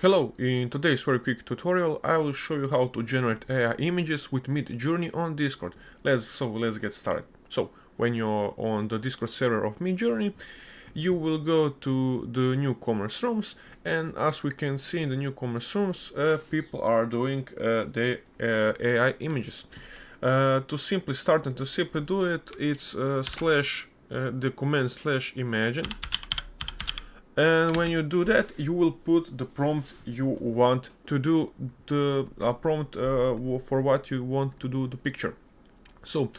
Hello, in today's very quick tutorial I will show you how to generate AI images with Midjourney on Discord. Let's get started. So, when you're on the Discord server of Midjourney, you will go to the newcomers rooms, and as we can see in the newcomers rooms, people are doing the AI images. To simply start and to simply do it, it's the command /imagine. And when you do that, you will put the prompt you want to do, the prompt for what you want to do the picture. So,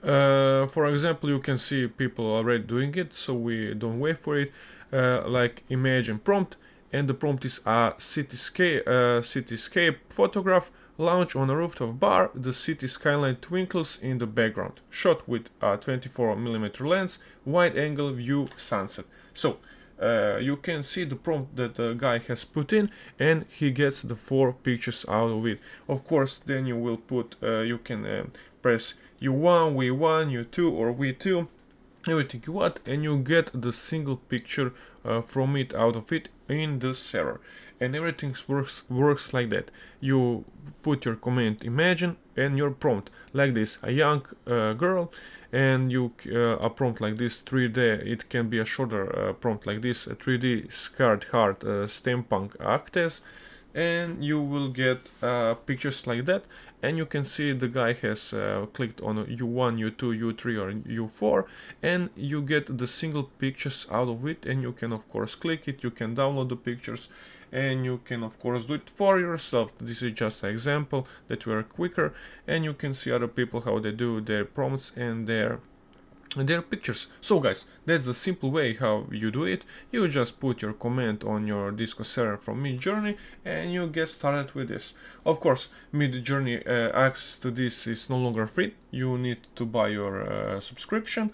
for example, you can see people already doing it, so we don't wait for it. Like imagine prompt, and the prompt is a cityscape photograph, launched on a rooftop bar. The city skyline twinkles in the background, shot with a 24mm lens, wide angle view, sunset. So you can see the prompt that the guy has put in, and he gets the 4 pictures out of it. Of course, then you will put, you can press U1, V1, U2 or V2, everything you want, and you get the single picture from it, out of it, in the server. And everything works like that. You put your command imagine and your prompt like this, a young girl, and you a prompt like this 3D. It can be a shorter prompt like this, a 3D scarred heart steampunk actors, and you will get pictures like that. And you can see the guy has clicked on U1, U2, U3 or U4, and you get the single pictures out of it. And you can of course click it, you can download the pictures, and you can of course do it for yourself. This is just an example that were quicker, and you can see other people how they do their prompts and their pictures. So guys, that's the simple way how you do it. You just put your command on your Discord server from Midjourney and you get started with this. Of course, Midjourney access to this is no longer free. You need to buy your subscription.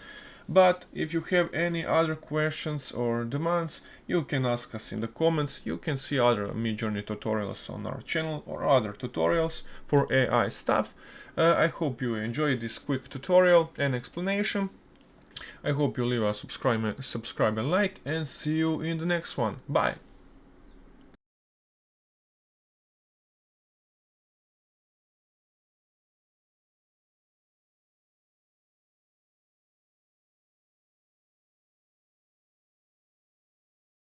But if you have any other questions or demands, you can ask us in the comments. You can see other Midjourney tutorials on our channel or other tutorials for AI stuff. I hope you enjoyed this quick tutorial and explanation. I hope you leave a subscribe and like, and see you in the next one. Bye!